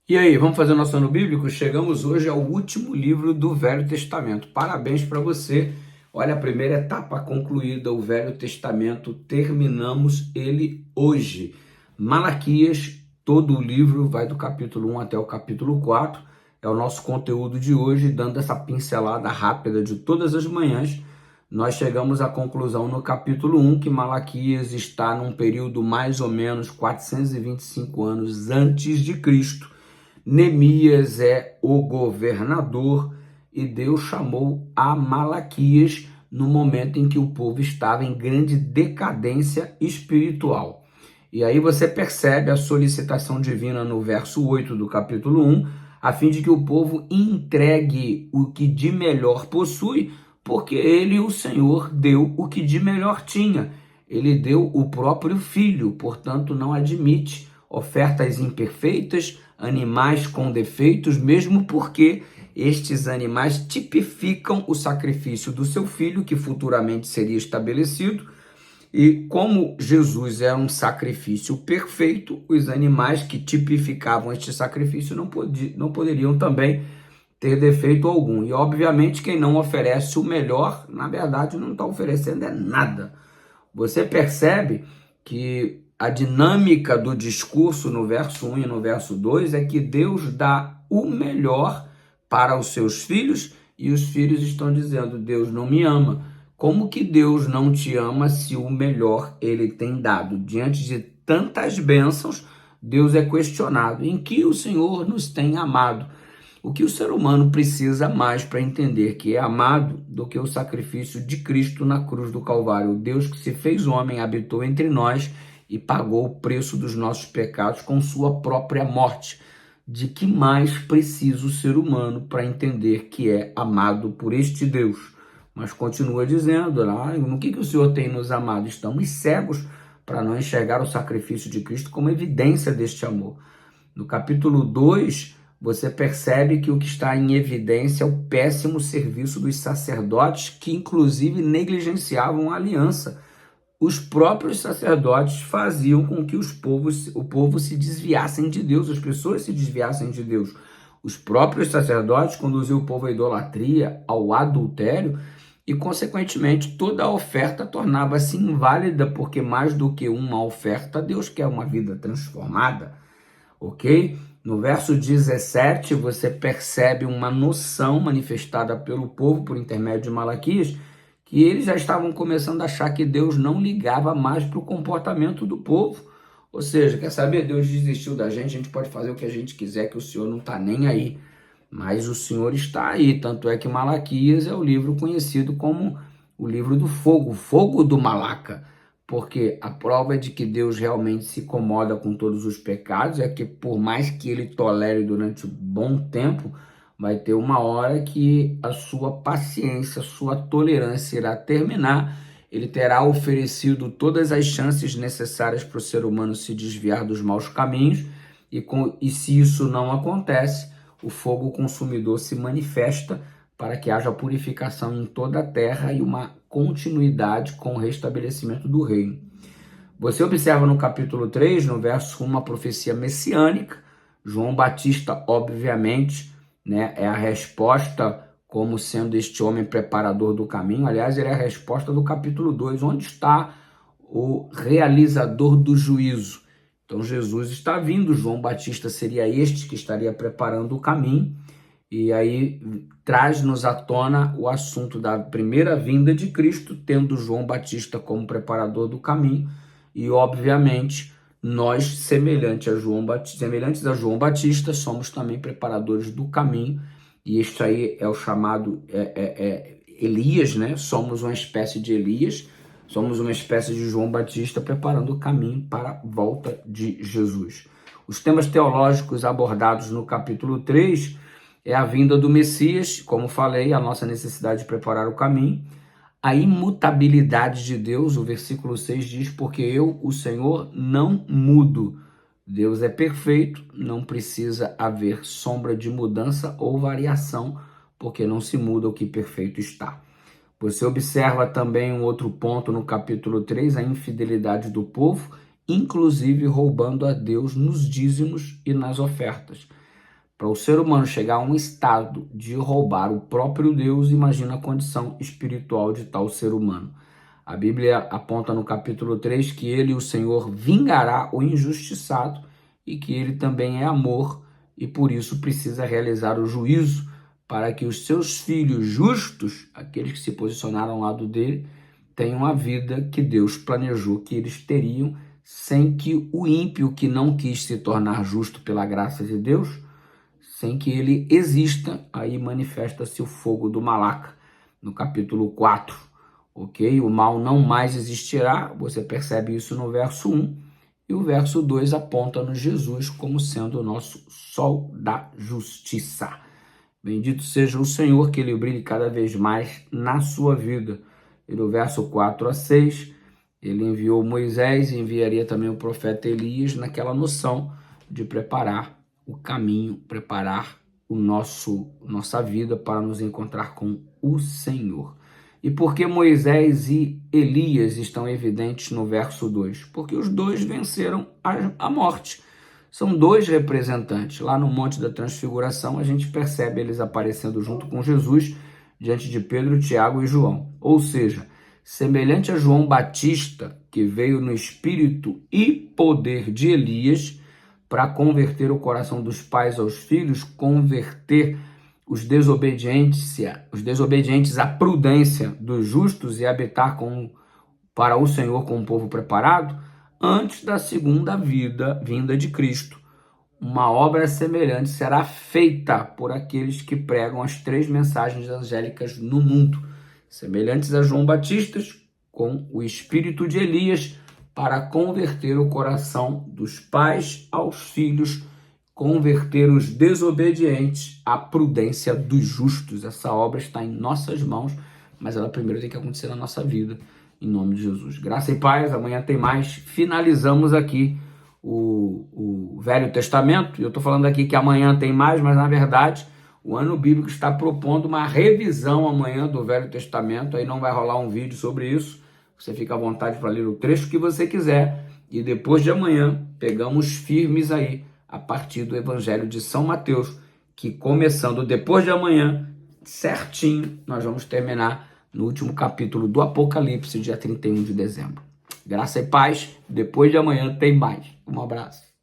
E aí, vamos fazer o nosso ano bíblico? Chegamos hoje ao último livro do Velho Testamento. Parabéns para você. Olha, a primeira etapa concluída, o Velho Testamento, terminamos ele hoje. Malaquias, todo o livro vai do capítulo 1 até o capítulo 4. É o nosso conteúdo de hoje, dando essa pincelada rápida de todas as manhãs. Nós chegamos à conclusão no capítulo 1 que Malaquias está num período mais ou menos 425 anos antes de Cristo. Neemias é o governador e Deus chamou a Malaquias no momento em que o povo estava em grande decadência espiritual. E aí você percebe a solicitação divina no verso 8 do capítulo 1, a fim de que o povo entregue o que de melhor possui, porque ele, o Senhor, deu o que de melhor tinha. Ele deu o próprio filho, portanto não admite ofertas imperfeitas, animais com defeitos, mesmo porque estes animais tipificam o sacrifício do seu filho, que futuramente seria estabelecido. E como Jesus era um sacrifício perfeito, os animais que tipificavam este sacrifício não poderiam também ter defeito algum. E obviamente quem não oferece o melhor, na verdade não está oferecendo nada. Você percebe que a dinâmica do discurso no verso 1 e no verso 2 é que Deus dá o melhor para os seus filhos e os filhos estão dizendo: Deus não me ama. Como que Deus não te ama se o melhor ele tem dado? Diante de tantas bênçãos, Deus é questionado. Em que o Senhor nos tem amado? O que o ser humano precisa mais para entender que é amado do que o sacrifício de Cristo na cruz do Calvário? O Deus que se fez homem, habitou entre nós e pagou o preço dos nossos pecados com sua própria morte. De que mais precisa o ser humano para entender que é amado por este Deus? Mas continua dizendo, no que o Senhor tem nos amado? Estamos cegos para não enxergar o sacrifício de Cristo como evidência deste amor. No capítulo 2, você percebe que o que está em evidência é o péssimo serviço dos sacerdotes, que inclusive negligenciavam a aliança. Os próprios sacerdotes faziam com que o povo se desviassem de Deus, as pessoas se desviassem de Deus. Os próprios sacerdotes conduziam o povo à idolatria, ao adultério, e, consequentemente, toda a oferta tornava-se inválida, porque mais do que uma oferta, Deus quer uma vida transformada, ok? No verso 17, você percebe uma noção manifestada pelo povo por intermédio de Malaquias, que eles já estavam começando a achar que Deus não ligava mais para o comportamento do povo. Ou seja, quer saber? Deus desistiu da gente, a gente pode fazer o que a gente quiser, que o Senhor não está nem aí. Mas o Senhor está aí, tanto é que Malaquias é o livro conhecido como o livro do fogo, o fogo do Malaca, porque a prova de que Deus realmente se incomoda com todos os pecados é que, por mais que ele tolere durante um bom tempo, vai ter uma hora que a sua paciência, a sua tolerância irá terminar. Ele terá oferecido todas as chances necessárias para o ser humano se desviar dos maus caminhos, e se isso não acontece, o fogo consumidor se manifesta para que haja purificação em toda a terra e uma continuidade com o restabelecimento do reino. Você observa no capítulo 3, no verso 1, uma profecia messiânica. João Batista, obviamente, é a resposta como sendo este homem preparador do caminho. Aliás, ele é a resposta do capítulo 2, onde está o realizador do juízo. Então Jesus está vindo, João Batista seria este que estaria preparando o caminho, e aí traz-nos à tona o assunto da primeira vinda de Cristo, tendo João Batista como preparador do caminho, e obviamente nós, semelhantes a João Batista, somos também preparadores do caminho, e este aí é o chamado Elias, Somos uma espécie de Elias, somos uma espécie de João Batista preparando o caminho para a volta de Jesus. Os temas teológicos abordados no capítulo 3 é a vinda do Messias, como falei, a nossa necessidade de preparar o caminho, a imutabilidade de Deus, o versículo 6 diz: porque eu, o Senhor, não mudo. Deus é perfeito, não precisa haver sombra de mudança ou variação, porque não se muda o que perfeito está. Você observa também um outro ponto no capítulo 3, a infidelidade do povo, inclusive roubando a Deus nos dízimos e nas ofertas. Para o ser humano chegar a um estado de roubar o próprio Deus, imagina a condição espiritual de tal ser humano. A Bíblia aponta no capítulo 3 que ele, o Senhor, vingará o injustiçado e que ele também é amor e por isso precisa realizar o juízo para que os seus filhos justos, aqueles que se posicionaram ao lado dele, tenham a vida que Deus planejou que eles teriam, sem que o ímpio que não quis se tornar justo pela graça de Deus, sem que ele exista. Aí manifesta-se o fogo do Malaca, no capítulo 4, ok? O mal não mais existirá, você percebe isso no verso 1, e o verso 2 aponta-nos Jesus como sendo o nosso sol da justiça. Bendito seja o Senhor, que ele brilhe cada vez mais na sua vida. E no verso 4 a 6, ele enviou Moisés e enviaria também o profeta Elias naquela noção de preparar o caminho, preparar nossa vida para nos encontrar com o Senhor. E por que Moisés e Elias estão evidentes no verso 2? Porque os dois venceram a morte. São dois representantes. Lá no Monte da Transfiguração, a gente percebe eles aparecendo junto com Jesus, diante de Pedro, Tiago e João. Ou seja, semelhante a João Batista, que veio no espírito e poder de Elias, para converter o coração dos pais aos filhos, converter os desobedientes à prudência dos justos e habitar para o Senhor com um povo preparado, antes da segunda vinda de Cristo. Uma obra semelhante será feita por aqueles que pregam as 3 mensagens angélicas no mundo, semelhantes a João Batista, com o espírito de Elias, para converter o coração dos pais aos filhos, converter os desobedientes à prudência dos justos. Essa obra está em nossas mãos, mas ela primeiro tem que acontecer na nossa vida, em nome de Jesus. Graça e paz, amanhã tem mais. Finalizamos aqui o Velho Testamento. Eu estou falando aqui que amanhã tem mais, mas na verdade o ano bíblico está propondo uma revisão amanhã do Velho Testamento. Aí não vai rolar um vídeo sobre isso. Você fica à vontade para ler o trecho que você quiser. E depois de amanhã, pegamos firmes aí a partir do Evangelho de São Mateus, que começando depois de amanhã, certinho, nós vamos terminar no último capítulo do Apocalipse, dia 31 de dezembro. Graça e paz. Depois de amanhã tem mais. Um abraço.